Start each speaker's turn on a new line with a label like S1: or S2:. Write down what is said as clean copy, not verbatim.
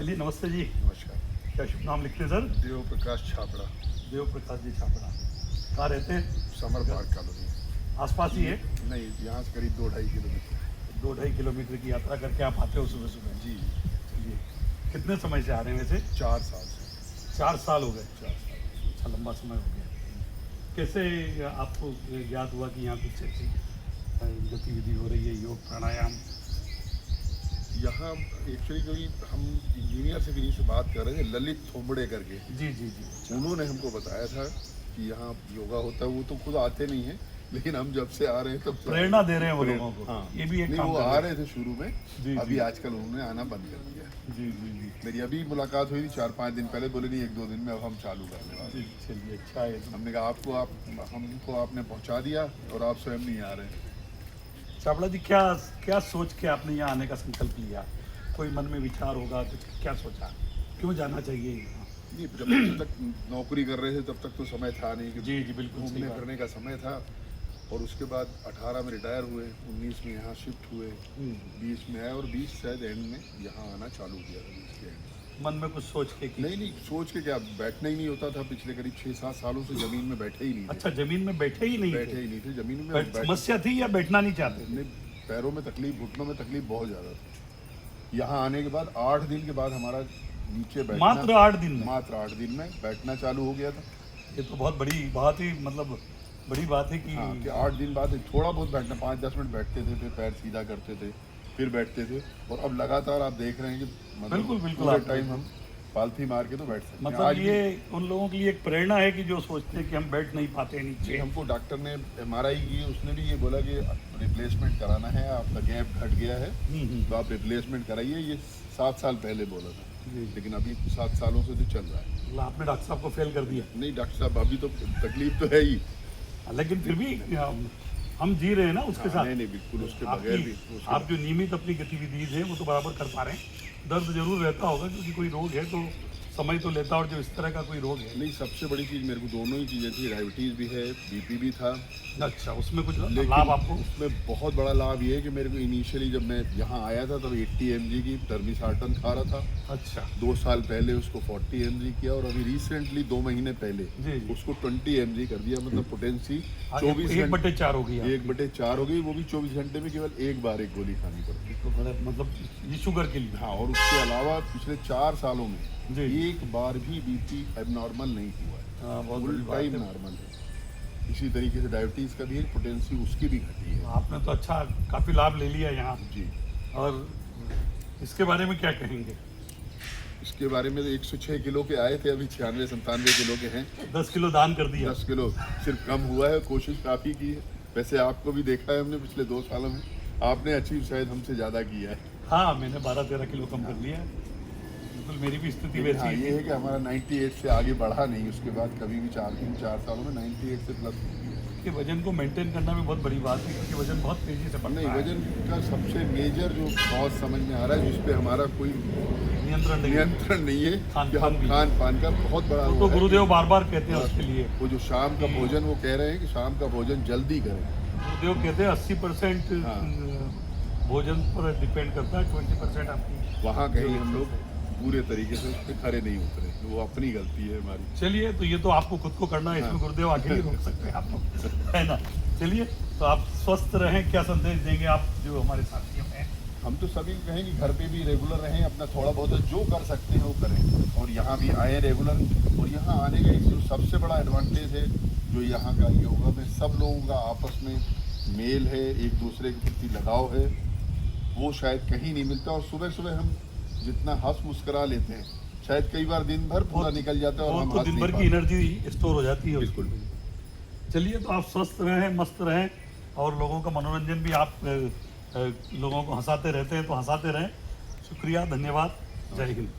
S1: चलिए, नमस्ते जी।
S2: नमस्कार।
S1: क्या शुभ नाम लिखते हैं सर?
S2: देव प्रकाश छापड़ा,
S1: देव प्रकाश जी छापड़ा। कहाँ रहते हैं?
S2: Summer park colony.
S1: आसपास ही है?
S2: नहीं, यहाँ से करीब 2-2.5 किलोमीटर।
S1: 2-2.5 किलोमीटर की यात्रा करके आप आते हो सुबह सुबह?
S2: जी,
S1: जी। कितने समय से आ रहे हैं वैसे?
S2: 4 साल से।
S1: 4 साल हो गए।
S2: 4 साल।
S1: अच्छा, लंबा समय हो गया। कैसे आपको ज्ञात हुआ कि यहाँ कुछ ऐसी गतिविधि हो रही है, योग प्राणायाम?
S2: यहाँ एक्चुअली कोई हम इंजीनियर से किसी से बात कर रहे थे, ललित थोबड़े करके।
S1: जी जी जी।
S2: उन्होंने हमको बताया था कि यहाँ योगा होता है। वो तो खुद आते नहीं हैं, लेकिन हम जब से आ रहे हैं तब से
S1: प्रेरणा दे रहे हैं वो लोगों को।
S2: हाँ,
S1: ये भी एक
S2: नहीं,
S1: काम
S2: वो
S1: कर
S2: आ
S1: रहे
S2: रहे थे शुरू में।
S1: जी,
S2: अभी
S1: जी।
S2: आजकल उन्होंने आना बंद कर दिया है।
S1: जी जी जी
S2: मेरी अभी मुलाकात हुई थी 4-5 दिन पहले। बोले नहीं, 1-2 दिन में अब हम चालू करने वाले
S1: जी।
S2: हैं।
S1: चलिए, अच्छा है।
S2: हमने कहा हमको आपने पहुंचा दिया और आप स्वयं नहीं आ रहे हैं।
S1: छापड़ा जी, क्या क्या सोच के आपने यहाँ आने का संकल्प लिया? कोई मन में विचार होगा तो क्या सोचा, क्यों जाना चाहिए यहाँ?
S2: नहीं, जब तक नौकरी कर रहे थे तब तक तो समय था नहीं कि
S1: जी जी, बिल्कुल सही
S2: घूमने
S1: बात।
S2: फिरने का समय था। और उसके बाद 18 में रिटायर हुए, 19 में यहाँ शिफ्ट हुए, 20 में आए और 20 शायद एंड में यहाँ आना चालू किया था। 20 के एंड में।
S1: मन में कुछ सोच के कि
S2: नहीं, सोच के क्या, बैठना ही नहीं होता था। पिछले करीब 6-7 सालों से ज़मीन में बैठे ही नहीं थे।
S1: अच्छा, जमीन में बैठे ही नहीं
S2: बैठे
S1: थे?
S2: ही नहीं थे ज़मीन में।
S1: समस्या थी या बैठना नहीं चाहते थे?
S2: नहीं, पैरों में तकलीफ, घुटनों में तकलीफ बहुत ज़्यादा थी। यहाँ आने के बाद 8 दिन के बाद हमारा नीचे बैठना,
S1: मात्र 8 दिन में?
S2: मात्र 8 दिन में बैठना चालू हो गया था।
S1: ये तो बहुत बड़ी बात ही, मतलब बड़ी बात है कि
S2: हाँ, कि 8 दिन बाद थोड़ा बहुत बैठना, 5-10 मिनट बैठते थे, फिर पैर सीधा करते थे, फिर बैठते थे। और अब लगातार आप देख रहे हैं कि
S1: बिल्कुल, बिल्कुल,
S2: पूरे
S1: आप
S2: टाइम हम पालथी मार के तो बैठ सकते हैं।
S1: मतलब
S2: आज
S1: ये उन लोगों के लिए एक प्रेरणा है कि जो सोचते हैं कि हम बैठ नहीं पाते
S2: भी
S1: नीचे।
S2: हमको डॉक्टर ने MRI की, उसने भी ये बोला कि रिप्लेसमेंट कराना है, आपका गैप घट गया है, तो आप रिप्लेसमेंट कराइए। ये 7 साल पहले बोला था,
S1: जी।
S2: लेकिन अभी 7 सालों से तो चल रहा है।
S1: मतलब आपने डॉक्टर साहब को फेल कर दिया?
S2: नहीं डॉक्टर साहब, अभी तो तकलीफ तो है ही।
S1: लेकिन फिर भी हम जी रहे हैं ना उसके साथ।
S2: नहीं, बिल्कुल, उसके बगैर भी
S1: आप जो नियमित अपनी गतिविधि है वो तो बराबर कर पा रहे हैं। दर्द जरूर रहता होगा क्योंकि कोई रोग है तो समय तो लेता, और जब इस तरह का कोई रोग है।
S2: नहीं, सबसे बड़ी चीज़ मेरे को दोनों ही चीज़ें थी। डायबिटीज़ भी है, BP भी था।
S1: अच्छा, उसमें कुछ
S2: लेकिन
S1: लाभ आपको?
S2: उसमें बहुत बड़ा लाभ ये है कि मेरे को इनिशियली जब मैं यहाँ आया था तब 80 mg की टर्मिसार्टन खा रहा था।
S1: अच्छा
S2: 2 साल पहले उसको 40 mg किया, और अभी रिसेंटली 2 महीने पहले
S1: जी जी।
S2: उसको 20 mg कर दिया। मतलब पोटेंसी 24
S1: 1/4 हो गया।
S2: 1/4 हो गई। वो भी 24 घंटे में केवल एक बार एक गोली खानी पड़ती।
S1: तो बड़ा मतलब ये शुगर के लिए?
S2: हाँ, और उसके अलावा पिछले 4 सालों में
S1: जी।
S2: एक बार भी BP एबनॉर्मल नहीं हुआ है।
S1: हाँ, बहुत बड़ी
S2: फुल
S1: बात
S2: टाइम
S1: है।
S2: नॉर्मल है। इसी तरीके से डायबिटीज़ का भी है, पोटेंसी उसकी भी घटी है।
S1: आपने तो अच्छा काफी लाभ ले लिया यहाँ।
S2: जी।
S1: और इसके बारे में क्या कहेंगे?
S2: इसके बारे में तो 106 किलो के आए थे, अभी 96-97 किलो के हैं।
S1: 10 किलो दान कर दिया?
S2: 10 किलो सिर्फ कम हुआ है। कोशिश काफ़ी की है। वैसे आपको भी देखा है हमने पिछले 2 सालों में, आपने अचीव शायद हमसे ज़्यादा किया है।
S1: हाँ, मैंने 12-13 किलो कम कर लिया है। बिल्कुल, मेरी भी स्थिति
S2: लेकिन
S1: वैसी
S2: हाँ,
S1: ही
S2: ये
S1: थी।
S2: है कि हमारा 98 से आगे बढ़ा नहीं। उसके बाद कभी भी 4 सालों में 98 से प्लस।
S1: कि वजन को मेंटेन करना भी बहुत बड़ी बात है क्योंकि वजन बहुत तेजी से बढ़ता
S2: नहीं,
S1: है।
S2: वजन का सबसे मेजर जो बहुत समझ में आ रहा है, जिस पे हमारा कोई
S1: नियंत्रण नहीं है।
S2: नियंत्रण नहीं है,
S1: खान
S2: कि
S1: पान
S2: हम
S1: भी।
S2: खान पान का बहुत बड़ा
S1: तो
S2: वो है
S1: गुरुदेव
S2: कि
S1: बार बार कहते हैं उसके लिए।
S2: वो जो शाम का भोजन, वो कह रहे हैं कि शाम का भोजन जल्दी करें।
S1: गुरुदेव कहते हैं 80%
S2: हाँ।
S1: भोजन पर डिपेंड करता है, 20% आपकी।
S2: वहाँ कहीं हम लोग पूरे तरीके से उस पर खरे नहीं उतरे। वो अपनी गलती है हमारी।
S1: चलिए, तो ये तो आपको खुद को करना है, इसमें
S2: हाँ।
S1: गुरुदेव आके ही रोक सकते हैं आपको, है ना? चलिए, तो आप स्वस्थ रहें। क्या संदेश देंगे आप जो हमारे साथियों हैं?
S2: हम तो सभी कहें कि घर पे भी रेगुलर रहें, अपना थोड़ा बहुत जो कर सकते हैं वो करें, और यहाँ भी आए रेगुलर। और यहाँ आने का एक जो सबसे बड़ा एडवांटेज है, जो यहाँ का योगा में सब लोगों का आपस में मेल है, एक दूसरे के प्रति लगाव है, वो शायद कहीं नहीं मिलता। और सुबह सुबह हम जितना हंस मुस्करा लेते हैं, शायद कई बार दिन भर पूरा निकल जाता है और हम
S1: तो
S2: हंस
S1: दिन
S2: नहीं
S1: भर की
S2: पाते।
S1: एनर्जी स्टोर हो जाती है।
S2: बिल्कुल।
S1: चलिए, तो आप स्वस्थ रहें, मस्त रहें, और लोगों का मनोरंजन भी आप लोगों को हंसाते रहते हैं, तो हंसाते रहें। शुक्रिया, धन्यवाद, जय हिंद।